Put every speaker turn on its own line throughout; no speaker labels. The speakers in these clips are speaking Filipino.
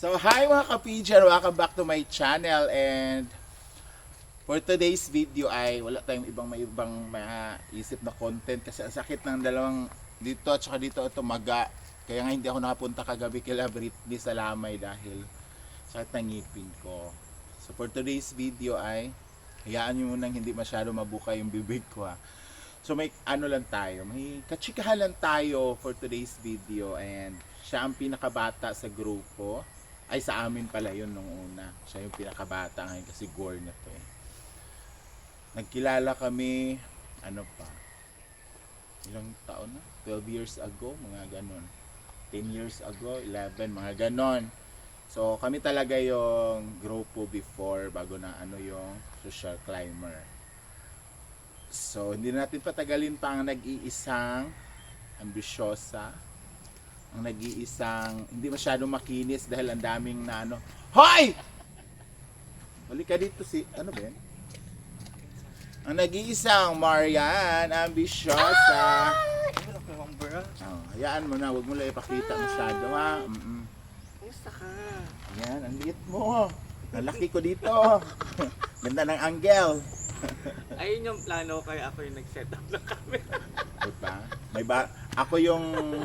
So, hi mga ka-PJ! Welcome back to my channel and for today's video ay wala tayong may ibang maisip na content kasi ang sakit ng dalawang dito at saka dito ito maga. Kaya nga hindi ako nakapunta kagabi kila Britney sa Lamay dahil sakit ng ngipin ko. So, for today's video ay hayaan nyo munang hindi masyado mabuka yung bibig ko ha. So may ano lang tayo, may kachikahan lang tayo for today's video and siya ang pinakabata sa grupo. Ay sa amin pala yun nung una. Siya yung pinakabata ngayon kasi gore na to eh. Nagkilala kami, ano pa, ilang taon na? 12 years ago, mga ganon. 10 years ago, 11, mga ganon. So kami talaga yung grupo before bago na ano yung social climber. So, hindi natin patagalin pa ang nag-iisang ambisyosa, ang nag-iisang hindi masyadong makinis dahil ang daming na ano. Hoy! Balik ka dito si, ano ba yan? Ang nag-iisang Marian ambisyosa. Oh, hayaan mo na, huwag mo lang ipakita masyado ha.
Kumusta ka?
Yan, ang liit mo. Ang laki ko dito. Ganda ng angle.
Ayun yung plano kaya ako yung nag-set up ng camera.
Diba? Ako yung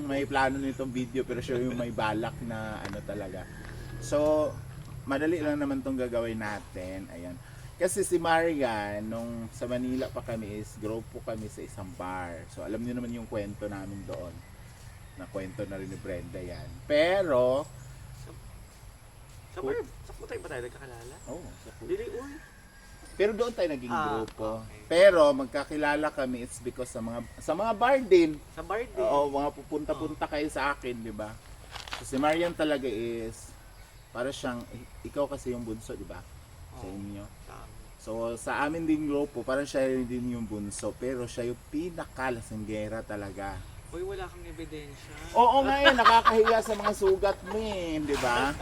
may plano nitong video pero siya yung may balak na ano talaga. So, madali lang naman tong gagawin natin. Ayan. Kasi si Marian, nung sa Manila pa kami is grupo kami sa isang bar. So, alam niyo naman yung kwento namin doon. Na kwento na rin ni Brenda yan. Pero,
Sa putay ba tayo nagkakalala?
oh,
Dili, uy.
pero doon tayo naging grupo.
Okay.
Pero magkakilala kami it's because sa mga bar din.
Sa bar din.
Oo, mga pupunta-punta kayo sa akin, di ba? So, si Marian talaga is para siyang ikaw kasi yung bunso, di ba? Sa inyo. So sa amin din grupo, parang siya din yung bunso, pero siya yung pinakalasanggera talaga.
Uy, wala kang ebidensya.
Oo nga eh, nakakahiya sa mga sugat mo eh, di ba?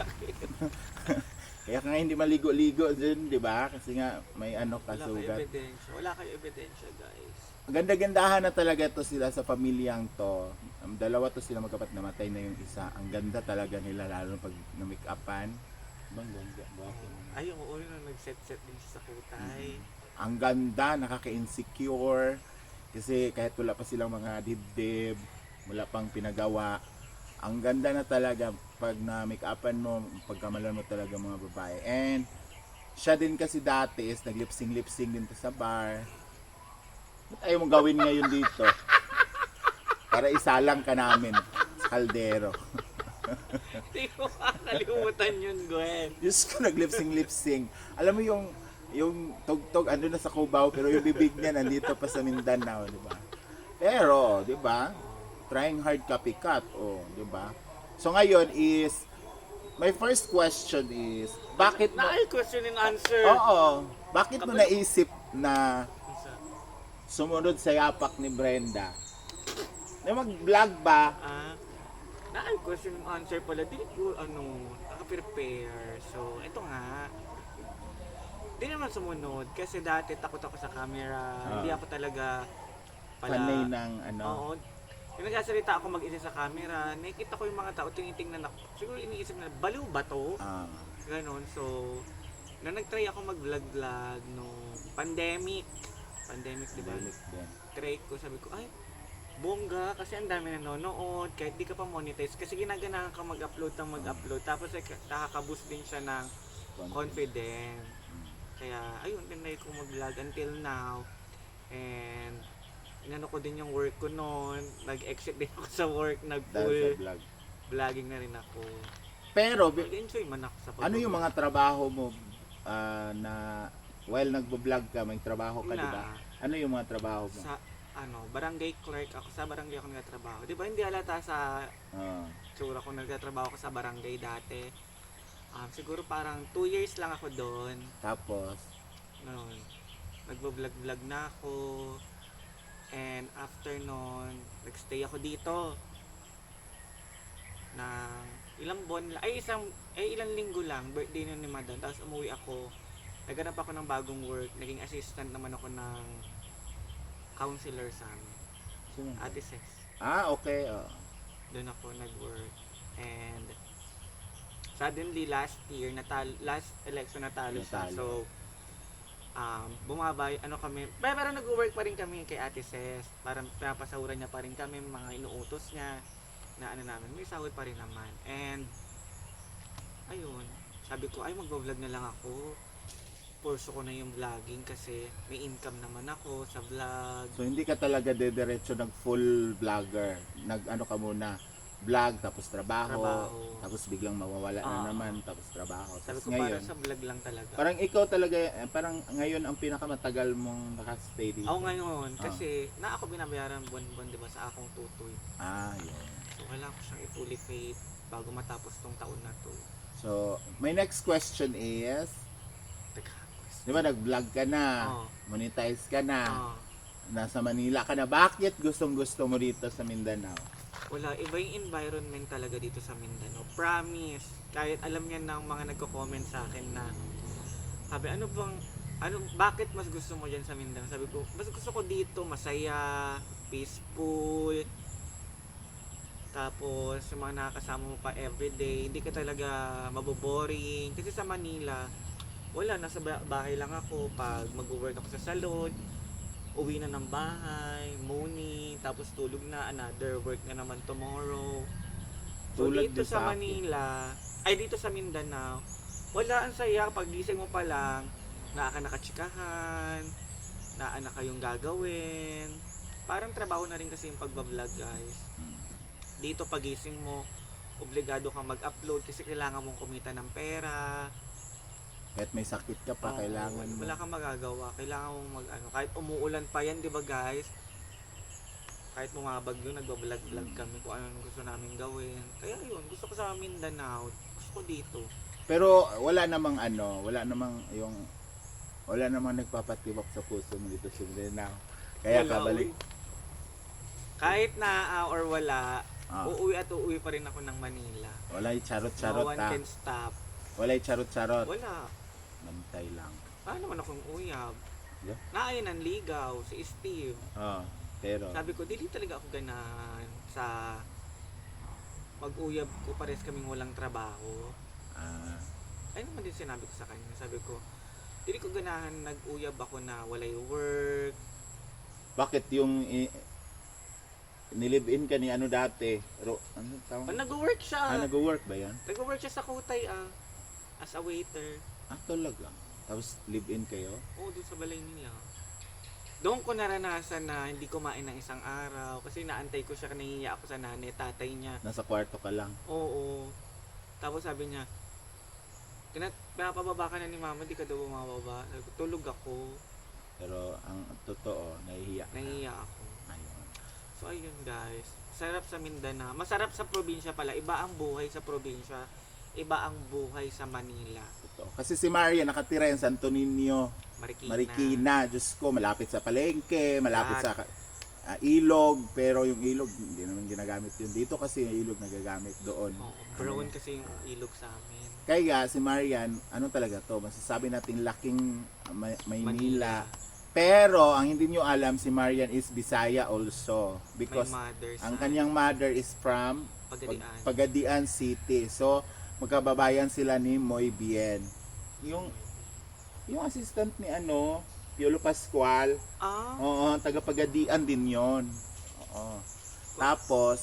Kaya ka nga hindi maligo-ligo din, di ba? Kasi nga may ano ka
Wala kang
sugat.
ebidensya. Wala kang ebidensya, guys.
Ganda-gandahan na talaga to sila sa pamilyang to. Dalawa to sila magkapat, namatay na yung isa. Ang ganda talaga nila lalo pag na-make-upan. Bang ganda.
Ay, oo, yun ang nag-set-set din siya sa kutay.
Ang ganda, nakaka-insecure. Kasi kahit wala pa silang mga dibdib, wala pang pinagawa. Ang ganda na talaga pag na-make-upan mo, pagkamalan mo talaga mga babae. And siya din kasi dati is nag-lipsing din to sa bar. Ba't ayaw mong gawin ngayon dito? Para isalang ka namin sa kaldero.
Hindi ko kakalimutan yun, Gwen.
Diyos ko, nag-lipsing. Alam mo yung tugtog ando na sa Cubao pero yung bibig niya nandito pa sa Mindanao, di ba? Pero, di ba? Trying hard copycat, oh, di ba? So ngayon is my first question is bakit mo
Ay, question and answer.
Oo, bakit mo naisip na sumunod sa yapak ni Brenda? Na mag-vlog ba?
Question and answer pala. Di ko, naka-prepare. So, ito nga. Di naman sumunod. Kasi dati takot ako sa camera. Hindi ako talaga
Panay ng ano?
Oo. Yung nagsasalita ako mag-isa sa camera, nakikita ko yung mga tao, tinitingnan ako. Siguro iniisip na, baliw ba to? Ganon. So, nung nag-try ako mag-vlog-vlog no pandemic, di ba? Try ko, sabi ko, ay, bongga, kasi ang dami nanonood, kahit di ka pa monetize, kasi ginaganahan ka mag-upload. Tapos nakaka-boost din siya ng confidence. Kaya, ayun, tinry ko mag-vlog until now. And, inano ko din yung work ko noon, nag-exit din ako sa work, nag-full vlogging na rin ako.
Pero,
Enjoy man ako sa pag-vlog.
ano yung mga trabaho mo na while nagbo-vlog ka, may trabaho ka, di ba? Ano yung mga trabaho mo?
Sa barangay clerk ako, sa barangay ako nagtatrabaho. Di ba hindi halata sa tsura ko nagtatrabaho ako sa barangay dati. Siguro parang 2 years lang ako doon.
Tapos,
Noon, nagbo-vlog na ako. And after noon, nagstay ako dito. Na ilang buwan, ilang linggo lang, birthday nun ni Madam. Tapos umuwi ako. Naghanap ako ng bagong work. Naging assistant naman ako ng counselor sa amin. Ate Ses.
okay.
Doon ako nag-work. And suddenly last year, last election natalo siya.
Natalo.
So, bumaba, kami, pero nag-work pa rin kami kay Ate Ces. Parang pinapasahuran niya pa rin kami, mga inuutos niya na namin, may sahod pa rin naman. And, ayun, sabi ko, ay mag-vlog na lang ako. Purso ko na yung vlogging kasi may income naman ako sa vlog.
So hindi ka talaga dediretso nag full vlogger. Nag ka muna, vlog tapos trabaho, tapos biglang mawawala na naman tapos trabaho.
Sabi
Tapos
ko
ngayon,
para sa vlog lang talaga.
parang ikaw talaga, parang ngayon ang pinakamatagal mong nakastay dito.
Ako ngayon, kasi na ako binabayaran buwan-buwan, di ba, sa akong tutoy.
Yun.
So, kailangan ko siyang i-fully paid bago matapos tong taon na to.
So, my next question is,
Teka,
di ba nag-vlog ka na, monetize ka na, nasa Manila ka na, bakit gustong-gusto mo dito sa Mindanao?
wala, iba yung environment talaga dito sa Mindanao. Promise. Kahit alam yan ng mga nagko-comment sa akin na, sabi, bakit mas gusto mo dyan sa Mindanao? Sabi ko, mas gusto ko dito, masaya, peaceful, tapos yung mga nakakasama mo pa everyday, hindi ka talaga maboboring. Kasi sa Manila, wala, nasa bahay lang ako. Pag mag-work ako sa salon, uwi na ng bahay, morning, tapos tulog na, another work na naman tomorrow. So
Tulad
dito
din
sa
sa akin.
Manila, dito sa Mindanao, wala, ang saya. Pag gising mo pa lang, nakachikahan, na kayong gagawin. Parang trabaho na rin kasi yung pagbablog, guys. Dito pagising mo, obligado kang mag-upload kasi kailangan mong kumita ng pera.
Kahit may sakit ka pa, kailangan mo.
Wala kang magagawa. Kailangan mong kahit umuulan pa yan, di ba, guys? Kahit bumabagyo, nagbablog-vlog kami kung ano gusto namin gawin. Kaya yun, gusto ko sa Mindanao. Gusto ko dito.
Pero wala namang nagpapatibak sa puso mo dito sa Mindanao. Kaya
Wala,
kabalik.
Kahit na or wala, uuwi pa rin ako ng Manila.
Wala'y charot-charot
No one can stop.
Wala'y charot-charot.
Wala.
Mantay lang.
Naman akong uyab.
Yeah.
Naayon ang ligaw, si Steve.
Pero
Sabi ko, di talaga ako ganahan sa mag-uyab ko, pares kaming walang trabaho. Ay naman din sinabi ko sa kanya. Sabi ko, di ko ganahan nag-uyab ako na walay work.
bakit yung nilive-in ka ni ano dati? Ano tawag?
Nag-work siya.
Nag-work ba yan?
Nag-work siya sa Kutay as a waiter.
Talaga. Tapos live-in kayo?
Oo, doon sa balay nila. Doon ko naranasan na hindi kumain ng isang araw kasi naantay ko siya, nahihiya ako sa nanay, tatay niya.
Nasa kwarto ka lang?
Oo. Tapos sabi niya, pinapababa ka na ni mama, di ka daw bumababa. Sabi ko, tulog ako.
Pero ang totoo, nahihiya ka.
Nahihiya ako.
Ayun.
So ayun, guys. Sarap sa Mindanao. Masarap sa probinsya pala. Iba ang buhay sa probinsya. Iba ang buhay sa Manila.
Totoo. Kasi si Maria nakatira yan sa Santo Niño, Marikina. Diyos ko, malapit sa palengke, malapit sa ilog. Pero yung ilog, hindi naman ginagamit yun. Dito kasi yung ilog nagagamit doon.
Brown kasi yung ilog sa amin.
Kaya si Marian, ano talaga to? Masasabi natin laking Maynila. Pero ang hindi nyo alam, si Marian is Bisaya also. Because ang kanyang mother is from Pagadian City. So, magkababayan sila ni Moy Bien. Yung assistant ni Piolo Pascual. Oo, taga Pagadian din yon. Oo. Tapos,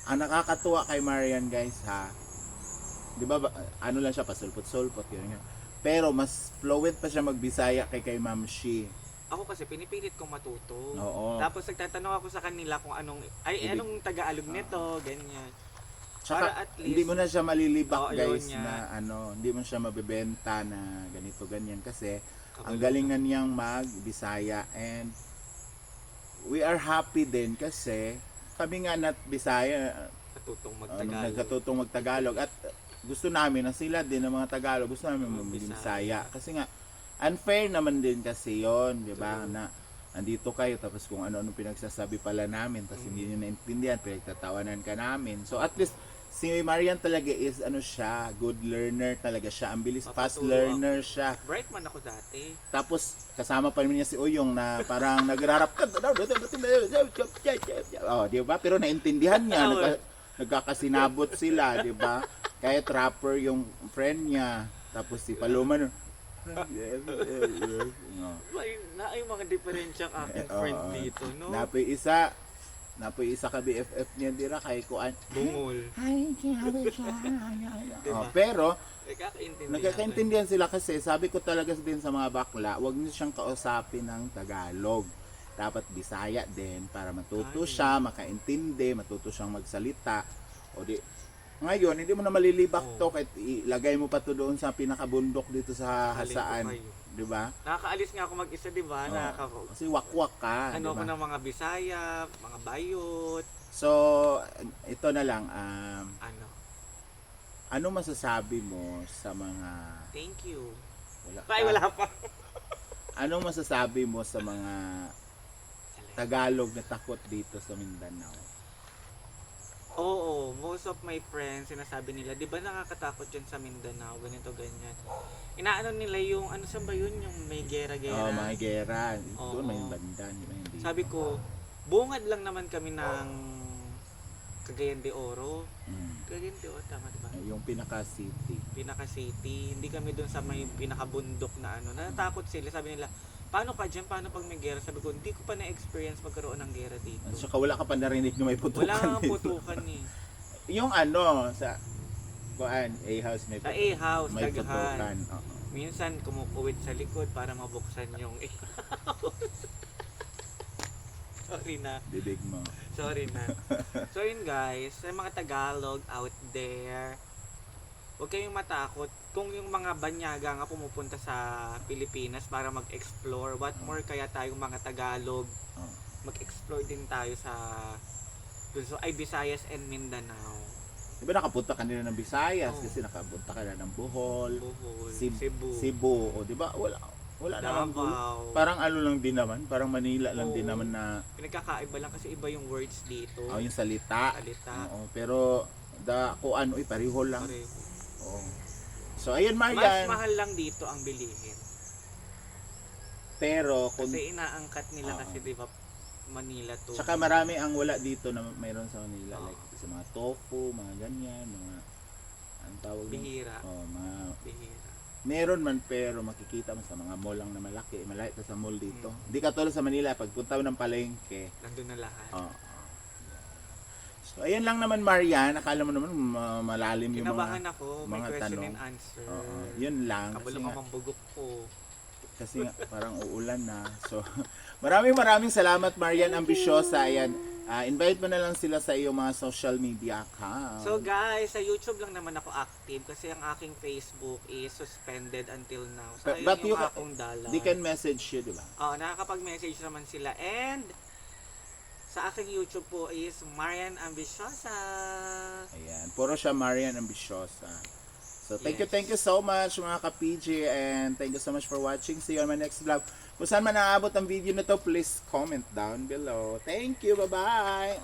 ang nakakatuwa kay Marian, guys, di ba, ano lang siya, pasulpot-sulpot, yun nga. Pero mas fluent pa siya magbisaya kay Ma'am Shi.
Ako kasi pinipilit kong matuto.
Oo.
Tapos nagtatanong ako sa kanila kung anong Tagalog nito, ganyan.
Tsaka,
Para at least,
hindi mo na siya malilibak, guys,
yun
na hindi mo siya mabebenta na ganito, ganyan. Kasi, ang galingan niyang magbisaya. And, we are happy din kasi, kami nga nat Bisaya, nagkatutong magtagalog. At gusto namin na sila din ng mga Tagalog, gusto namin magbisaya. Kasi nga, unfair naman din kasi yon, di ba? Na andito kayo tapos kung ano-ano pinagsasabi pala namin tapos hindi niyo naintindihan, pinagtatawanan ka namin. So at least si Marian talaga is siya, good learner talaga siya. Ang bilis, fast learner siya.
Bright man ako dati.
Tapos kasama pa rin niya si Uyong na parang nagrarap ka. Oh, di ba? Pero naintindihan niya, nagkakasinabot sila, di ba? Kaya trapper yung friend niya. Tapos si Paloma no. No.
Ay mga diferensyang aking friend dito, no?
Napoy isa ka BFF niya dira kay kuan.
Bungol.
Ay, kinabi siya.
Diba?
Pero
Kakaintindihan.
nagkakaintindihan sila kasi sabi ko talaga din sa mga bakla, wag niyo siyang kausapin ng Tagalog. Dapat Bisaya din para matuto siya, makaintindi, matuto siyang magsalita. O di ngayon, hindi mo na malilibak to kahit ilagay mo pa to doon sa pinakabundok dito sa hasaan. Di ba?
Nakakaalis nga ako mag-isa, di ba?
Kasi wakwak ka.
Ano ko
diba?
ng mga Bisaya, mga Bayot.
So, ito na lang.
Ano?
Ano masasabi mo sa mga...
Thank you.
Wala
Ay, wala pa.
Ano masasabi mo sa mga Tagalog na takot dito sa Mindanao?
Oo, most of my friends, sinasabi nila, di ba nakakatakot yan sa Mindanao, ganito, ganyan. Inaano nila yung, ano sa ba yun, yung may gera-gera.
Mga gera.
Oo.
Doon may banda. Hindi.
Sabi ko, bungad lang naman kami ng Cagayan de Oro. Cagayan de Oro, tama diba?
Yung pinaka-city.
Pinaka-city. Hindi kami doon sa may pinakabundok na ano. Natatakot sila. Sabi nila, paano ka dyan? Paano pag may gera? Sabi ko, hindi ko pa na-experience magkaroon ng gera dito.
At saka wala ka pa narinig na may putukan.
Wala kang
dito.
putukan eh.
Yung ano, sa kuan, A-house may
Sa A-house,
may
daghan.
putukan. Oo.
Minsan kumukuwit sa likod para mabuksan yung A-house. Sorry na.
Bibig mo.
Sorry na. So yun guys, sa mga Tagalog out there, huwag kayong matakot. Kung yung mga banyaga nga pumupunta sa Pilipinas para mag-explore, what more kaya tayong mga Tagalog, mag-explore din tayo sa Visayas and Mindanao.
Diba nakapunta ka nila ng Visayas kasi nakapunta ka na ng Bohol,
Bohol,
Cebu.
Cebu,
O diba wala naman.
Davao.
Parang ano lang din naman, parang Manila lang din naman na
Pinagkakaiba lang kasi iba yung words dito.
yung salita.
Salita.
Oo, pero kuan pareho lang.
Pareho.
Oo. So ayun
Mas
Marian,
mahal lang dito ang bilihin.
pero kung
Kasi inaangkat nila
Oo.
kasi di ba Manila to.
saka marami ang wala dito na mayroon sa Manila
Oo.
like sa mga tofu, mga ganyan, mga ang tawag nun?
Bihira.
Mga
Bihira.
meron man pero makikita mo sa mga mall lang na malaki, malaki sa mall dito. Hindi katulad sa Manila pagpunta mo ng palengke.
Nandun na lahat.
Oo. So ayan lang naman Marian, akala mo naman malalim yung
Kinabahan
mga
ako, may
mga
question
tanong.
and answer.
Oo, yun lang
Kabalo ka mang bugok ko.
kasi nga, parang uulan na. So maraming salamat Marian Ambisyosa. Ayan. Invite mo na lang sila sa iyong mga social media account.
So guys, sa YouTube lang naman ako active kasi ang aking Facebook is suspended until now. So ayun
But
yung
you
akong dala.
they can message you, di ba?
Nakakapag-message naman sila. And sa aking YouTube po is Marian Ambisyosa.
Ayan. Puro siya Marian Ambisyosa. So thank
Yes.
you so much mga ka-PG and thank you so much for watching. See you on my next vlog. Kung saan man naabot ang video na to, please comment down below. Thank you. Bye-bye.